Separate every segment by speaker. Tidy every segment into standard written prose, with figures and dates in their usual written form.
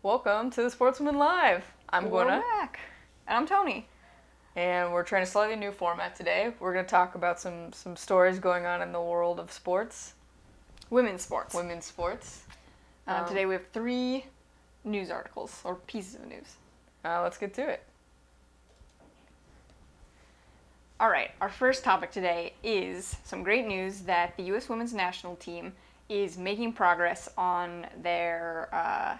Speaker 1: Welcome to the Sportswoman Live. I'm
Speaker 2: We're
Speaker 1: Gwenna,
Speaker 2: back. And I'm Tony.
Speaker 1: and we're trying a slightly new format today. We're going to talk about some stories going on in the world of sports,
Speaker 2: Women's sports.
Speaker 1: women's sports.
Speaker 2: Today we have 3 news articles, or pieces of news.
Speaker 1: Let's get to it.
Speaker 2: Alright, our first topic today is some great news that the U.S. women's national team is making progress on their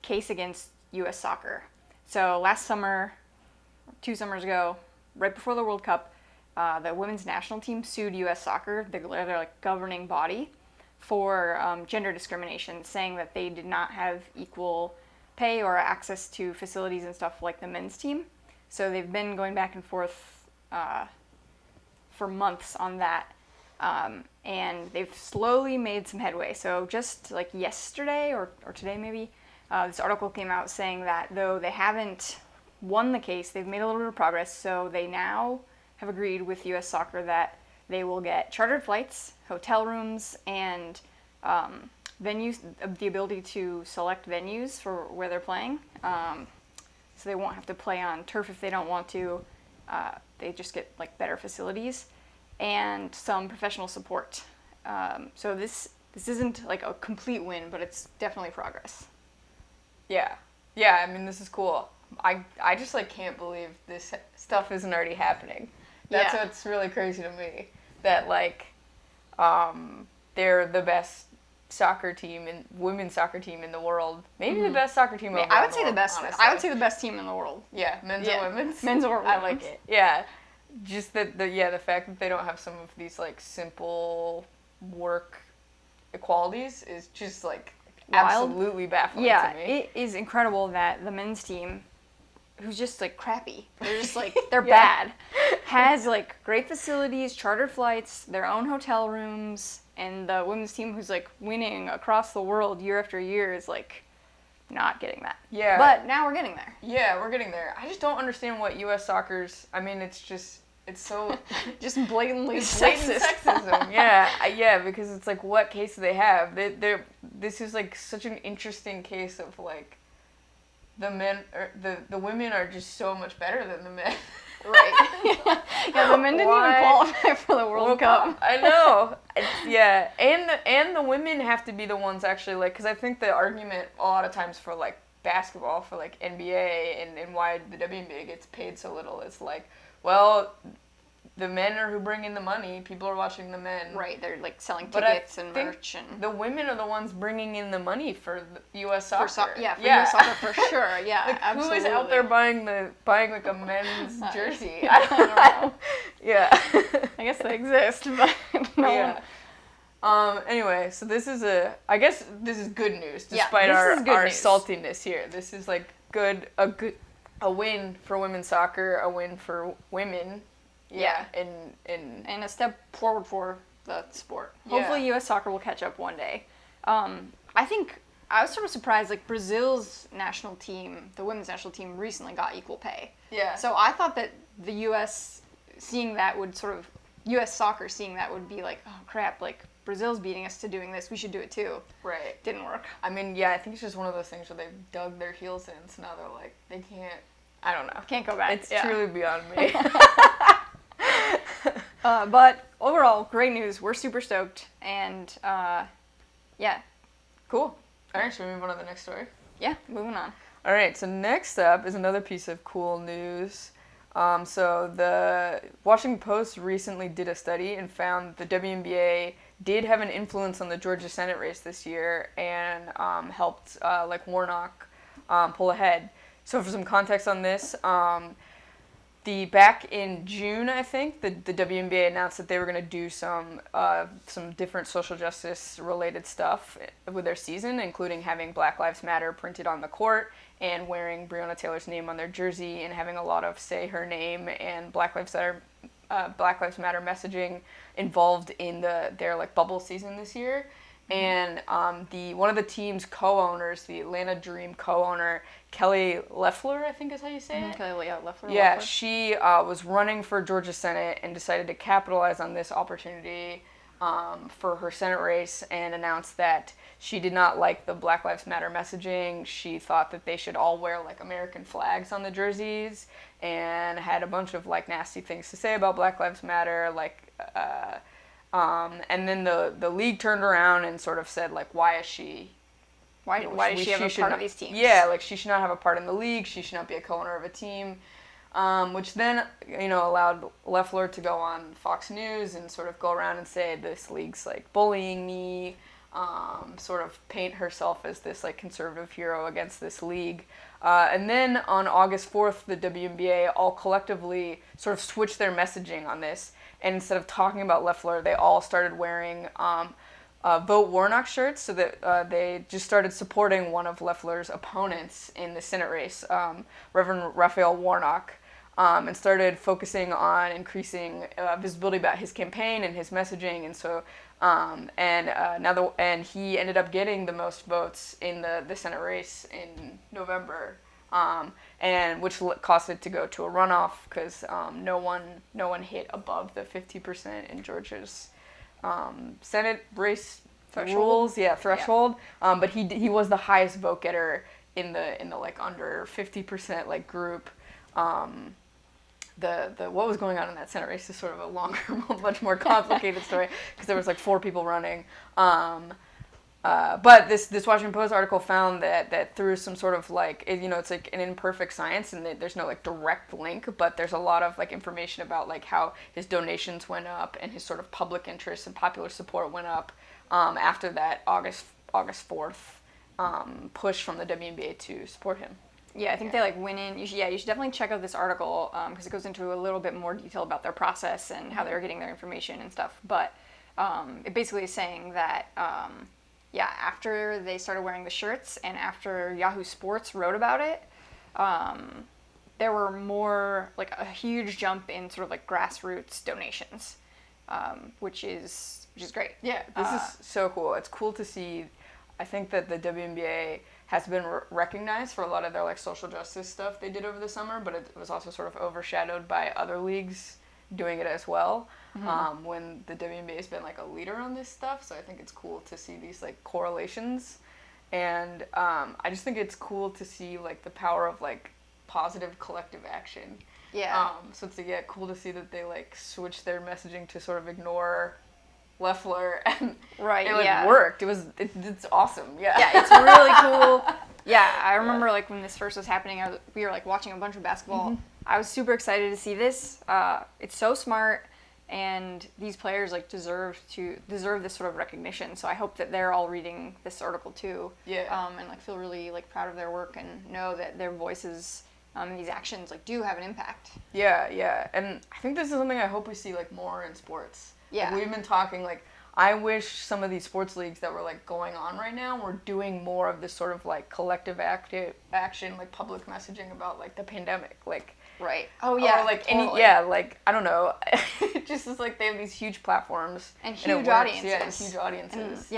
Speaker 2: case against U.S. soccer. So last summer, 2 summers ago, right before the World Cup, the women's national team sued U.S. soccer, their like governing body, for gender discrimination, saying that they did not have equal pay or access to facilities and stuff like the men's team. So they've been going back and forth for months on that, and they've slowly made some headway. So just like yesterday or today maybe, this article came out saying that though they haven't won the case, they've made a little bit of progress. So they now have agreed with U.S. Soccer that they will get chartered flights, hotel rooms, and venues, the ability to select venues for where they're playing. So they won't have to play on turf if they don't want to. They just get like better facilities and some professional support. So this isn't like a complete win, but it's definitely progress.
Speaker 1: Yeah, I mean, this is cool. I just like can't believe this stuff isn't already happening. That's what's really crazy to me. That like, they're the best women's soccer team in the world. Maybe the best soccer team overall.
Speaker 2: I would say the best.
Speaker 1: Honestly.
Speaker 2: I would say the best team in the world.
Speaker 1: Yeah, men's or women's.
Speaker 2: Men's or women's.
Speaker 1: I like it. Yeah, just the fact that they don't have some of these like simple work equalities is just like
Speaker 2: Wild.
Speaker 1: absolutely baffling
Speaker 2: Yeah,
Speaker 1: to me.
Speaker 2: it is incredible that the men's team, who's just like crappy, they're just like they're
Speaker 1: Yeah.
Speaker 2: bad, has like great facilities, chartered flights, their own hotel rooms, and the women's team, who's like winning across the world year after year, is like not getting that.
Speaker 1: Yeah.
Speaker 2: But now we're getting there.
Speaker 1: Yeah, we're getting there. I just don't understand what U.S. soccer's. I mean, it's so
Speaker 2: Just blatantly
Speaker 1: it's blatant
Speaker 2: sexist.
Speaker 1: sexism. Yeah, because it's like, what case do they have? This is like such an interesting case of like the men or the women are just so much better than the men.
Speaker 2: Right. Yeah, the men didn't
Speaker 1: Why?
Speaker 2: even qualify for the World Cup.
Speaker 1: I know. Yeah, and the women have to be the ones actually like, because I think the argument a lot of times for like basketball, for like NBA and why the WNBA gets paid so little is like, well, the men are who bring in the money. People are watching the men.
Speaker 2: Right, they're like selling
Speaker 1: But I
Speaker 2: tickets and
Speaker 1: think
Speaker 2: merch and
Speaker 1: the women are the ones bringing in the money for the U.S. soccer.
Speaker 2: for U.S. soccer for sure. Yeah,
Speaker 1: Like,
Speaker 2: absolutely.
Speaker 1: who is out there buying like a men's jersey?
Speaker 2: I don't know.
Speaker 1: Yeah.
Speaker 2: I guess they exist, but no.
Speaker 1: Yeah. Anyway, so I guess this is good news,
Speaker 2: Yeah,
Speaker 1: despite
Speaker 2: this
Speaker 1: our
Speaker 2: is good news.
Speaker 1: saltiness here. This is like a win for women's soccer, a win for women.
Speaker 2: Yeah.
Speaker 1: And
Speaker 2: a step forward for the sport.
Speaker 1: Yeah.
Speaker 2: Hopefully U.S. soccer will catch up one day. I think I was sort of surprised, like Brazil's national team, the women's national team, recently got equal pay.
Speaker 1: yeah.
Speaker 2: So I thought that the U.S. U.S. soccer seeing that would be like, oh crap, like Brazil's beating us to doing this, we should do it too.
Speaker 1: Right.
Speaker 2: Didn't work.
Speaker 1: I mean, yeah, I think it's just one of those things where they've dug their heels in, so now they're like, they can't, I don't know.
Speaker 2: Can't go back.
Speaker 1: It's
Speaker 2: Yeah.
Speaker 1: truly beyond me.
Speaker 2: But overall, great news. We're super stoked, and yeah,
Speaker 1: Cool. All right, should we move on to the next story?
Speaker 2: moving on.
Speaker 1: All right, so next up is another piece of cool news. So the Washington Post recently did a study and found the WNBA did have an influence on the Georgia Senate race this year and helped like Warnock pull ahead. So for some context on this, back in June, I think, the WNBA announced that they were going to do some different social justice related stuff with their season, including having Black Lives Matter printed on the court and wearing Breonna Taylor's name on their jersey and having a lot of say her name and Black Lives Matter messaging involved in their like bubble season this year. And one of the team's co-owners, the Atlanta Dream co-owner, Kelly Loeffler, I think is how you say it.
Speaker 2: Kelly Loeffler.
Speaker 1: Yeah,
Speaker 2: Loeffler.
Speaker 1: she was running for Georgia Senate and decided to capitalize on this opportunity for her Senate race and announced that she did not like the Black Lives Matter messaging. She thought that they should all wear like American flags on the jerseys, and had a bunch of like nasty things to say about Black Lives Matter. And then the league turned around and sort of said like, why is she?
Speaker 2: Why does she have a part of these teams?
Speaker 1: Yeah, like she should not have a part in the league. She should not be a co-owner of a team. Which then, allowed Loeffler to go on Fox News and sort of go around and say this league's like bullying me, sort of paint herself as this like conservative hero against this league. And then on August 4th, the WNBA all collectively sort of switched their messaging on this, and instead of talking about Loeffler, they all started wearing Vote Warnock shirts, so that they just started supporting one of Loeffler's opponents in the Senate race, Reverend Raphael Warnock, and started focusing on increasing visibility about his campaign and his messaging. And so, and he ended up getting the most votes in the Senate race in November, and which caused it to go to a runoff because no one hit above the 50% in Georgia's Senate race threshold. Threshold. Yeah. But he was the highest vote getter in the like under 50% like group. The what was going on in that Senate race is sort of a longer, much more complicated story because there was like 4 people running. But this Washington Post article found that through some sort of like, it's like an imperfect science, and there's no like direct link, but there's a lot of like information about like how his donations went up and his sort of public interest and popular support went up after that August 4th push from the WNBA to support him.
Speaker 2: Yeah, I think they like went in. You should definitely check out this article because it goes into a little bit more detail about their process and how they're getting their information and stuff. But it basically is saying that after they started wearing the shirts and after Yahoo Sports wrote about it, there were more like a huge jump in sort of like grassroots donations, which is great.
Speaker 1: Yeah, this is so cool. It's cool to see. I think that the WNBA has been recognized for a lot of their like social justice stuff they did over the summer, but it was also sort of overshadowed by other leagues doing it as well. When the WNBA has been like a leader on this stuff, so I think it's cool to see these like correlations, and I just think it's cool to see like the power of like positive collective action.
Speaker 2: Yeah.
Speaker 1: So it's cool to see that they like switched their messaging to sort of ignore Loeffler, and it worked. It's awesome. Yeah.
Speaker 2: Yeah, it's really cool. Yeah, I remember like when this first was happening, we were like watching a bunch of basketball. Mm-hmm. I was super excited to see this. It's so smart, and these players like deserve this sort of recognition. So I hope that they're all reading this article too.
Speaker 1: Yeah.
Speaker 2: And like feel really like proud of their work and know that their voices and these actions like do have an impact.
Speaker 1: Yeah, and I think this is something I hope we see like more in sports.
Speaker 2: Yeah.
Speaker 1: Like, we've been talking like, I wish some of these sports leagues that were like going on right now were doing more of this sort of like collective action, like public messaging about like the pandemic, like.
Speaker 2: Right. Oh yeah.
Speaker 1: Or like
Speaker 2: totally.
Speaker 1: like I don't know. It just is like they have these huge platforms
Speaker 2: and huge audiences.
Speaker 1: Yeah, and huge audiences.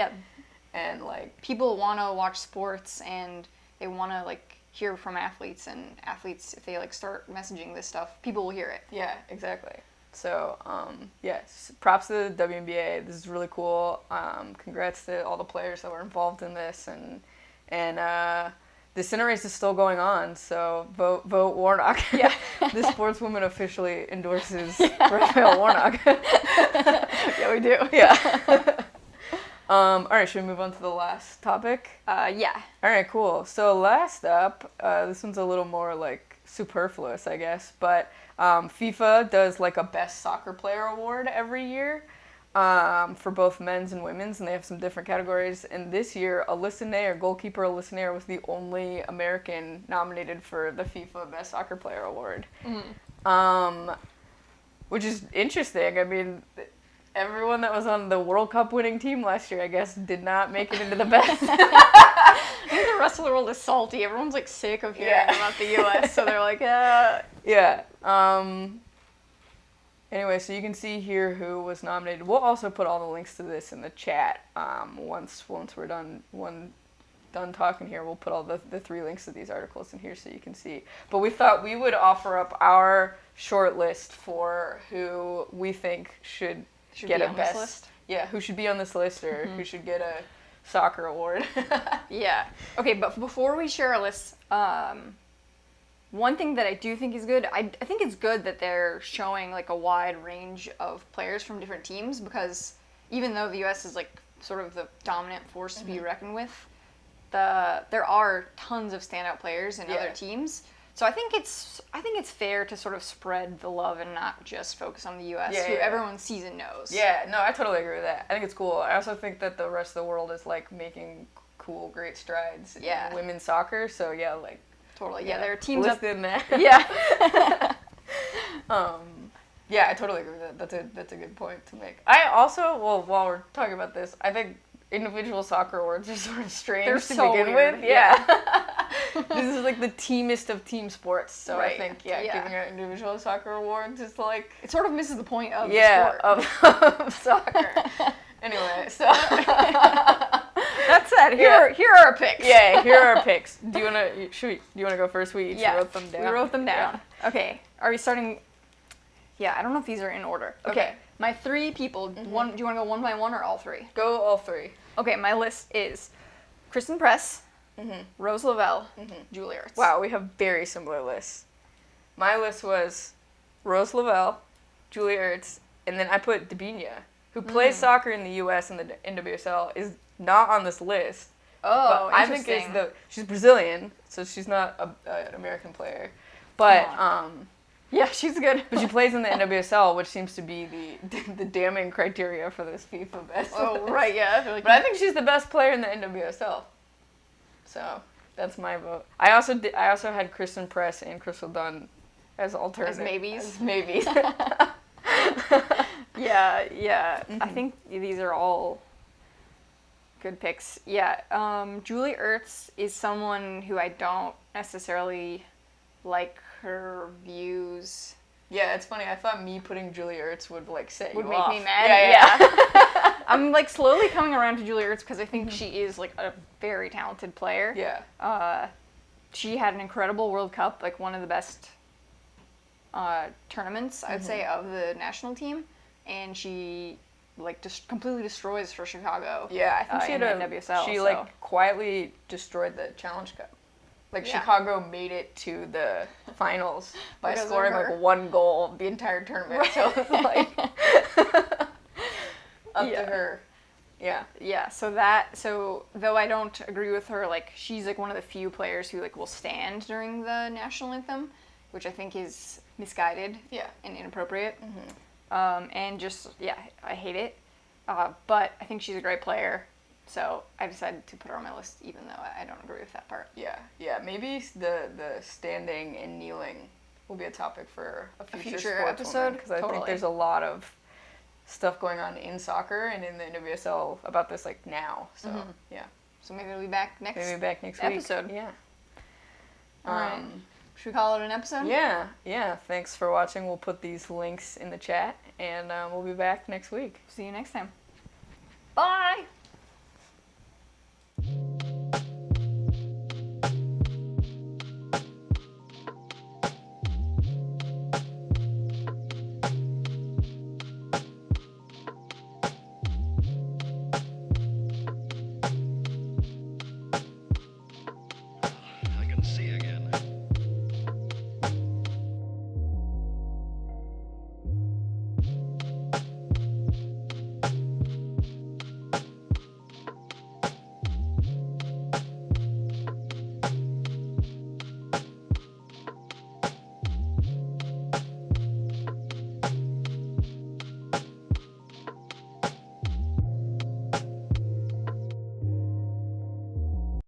Speaker 1: And like
Speaker 2: people want to watch sports and they want to like hear from athletes, and athletes, if they like start messaging this stuff, people will hear it.
Speaker 1: Yeah, exactly. So, yes, props to the WNBA. This is really cool. Congrats to all the players that were involved in this, and the Senate race is still going on. So vote Warnock.
Speaker 2: Yeah,
Speaker 1: the Sportswoman officially endorses Raphael Warnock.
Speaker 2: Yeah, we do.
Speaker 1: Yeah. All right, should we move on to the last topic?
Speaker 2: Yeah.
Speaker 1: All right, cool. So last up, this one's a little more like superfluous, I guess, but FIFA does like a best soccer player award every year for both men's and women's, and they have some different categories. And this year, goalkeeper Alyssa Nair was the only American nominated for the FIFA Best Soccer Player Award, which is interesting. I mean, everyone that was on the World Cup winning team last year, I guess, did not make it into the best.
Speaker 2: I think the rest of the world is salty. Everyone's like sick of hearing about the U.S., so they're like,
Speaker 1: Yeah. Anyway, so you can see here who was nominated. We'll also put all the links to this in the chat. Once we're done talking here, we'll put all the 3 links to these articles in here so you can see. But we thought we would offer up our short list for who we think should get a best list. who should be on this list or who should get a soccer award.
Speaker 2: Yeah. Okay, but before we share our lists, one thing that I do think is good, I think it's good that they're showing like a wide range of players from different teams, because even though the U.S. is like sort of the dominant force to be reckoned with, there are tons of standout players in other teams. So I think it's fair to sort of spread the love and not just focus on the U.S., who everyone's season knows.
Speaker 1: Yeah, no, I totally agree with that. I think it's cool. I also think that the rest of the world is like making cool, great strides in women's soccer. So yeah, like
Speaker 2: totally. Yeah, there are teams up
Speaker 1: in there.
Speaker 2: Yeah.
Speaker 1: Yeah, I totally agree with that. That's a good point to make. I also, well, while we're talking about this, I think individual soccer awards are sort of strange
Speaker 2: They're
Speaker 1: to
Speaker 2: so
Speaker 1: begin
Speaker 2: weird.
Speaker 1: with. Yeah. This is like the teamest of team sports. So I think, giving out individual soccer awards is like...
Speaker 2: It sort of misses the point of the sport.
Speaker 1: of soccer. Anyway, so...
Speaker 2: That's it. Here are our picks.
Speaker 1: Yeah, here are our picks. Do you wanna go first? We each wrote them down.
Speaker 2: We wrote them down.
Speaker 1: Yeah.
Speaker 2: Okay. Are we starting? Yeah, I don't know if these are in order. Okay. My 3 people. One. Do you want to go one by one or all 3?
Speaker 1: Go all 3.
Speaker 2: Okay. My list is Kristen Press, Rose Lavelle, Julie Ertz.
Speaker 1: Wow, we have very similar lists. My list was Rose Lavelle, Julie Ertz, and then I put Dabinia, who plays soccer in the U.S. and the NWSL, is not on this list.
Speaker 2: Oh,
Speaker 1: but
Speaker 2: interesting.
Speaker 1: I think she's Brazilian, so she's not an American player. But
Speaker 2: yeah, she's good.
Speaker 1: but she plays in the NWSL, which seems to be the damning criteria for this FIFA best.
Speaker 2: Oh, right, yeah. I feel like
Speaker 1: But I think she's the best player in the NWSL. So that's my vote. I also had Kristen Press and Crystal Dunn as alternatives.
Speaker 2: As maybes.
Speaker 1: As maybes.
Speaker 2: Yeah. I think these are all good picks. Yeah. Julie Ertz is someone who I don't necessarily like her views.
Speaker 1: Yeah, it's funny. I thought me putting Julie Ertz would like set
Speaker 2: Would
Speaker 1: you
Speaker 2: make
Speaker 1: off.
Speaker 2: me mad.
Speaker 1: Yeah.
Speaker 2: I'm like slowly coming around to Julie Ertz because I think she is like a very talented player.
Speaker 1: Yeah.
Speaker 2: She had an incredible World Cup, like one of the best tournaments, I would say, of the national team, and she like just completely destroys for Chicago.
Speaker 1: Yeah, I think she
Speaker 2: in
Speaker 1: had
Speaker 2: the NWSL.
Speaker 1: She like quietly destroyed the Challenge Cup. Like Chicago made it to the finals by scoring like 1 goal the entire tournament. Right. So it was like up to her. Yeah.
Speaker 2: Yeah. So though I don't agree with her, like she's like one of the few players who like will stand during the national anthem, which I think is misguided. And inappropriate. And just I hate it. But I think she's a great player. So I decided to put her on my list, even though I don't agree with that part.
Speaker 1: Yeah. Maybe the standing and kneeling will be a topic for a future
Speaker 2: episode,
Speaker 1: because I think there's a lot of stuff going on in soccer and in the NWSL about this like now. So
Speaker 2: So maybe we'll be back next.
Speaker 1: Episode. Yeah.
Speaker 2: All right. Should we call it an episode?
Speaker 1: Yeah. Thanks for watching. We'll put these links in the chat, and we'll be back next week.
Speaker 2: See you next time. Bye.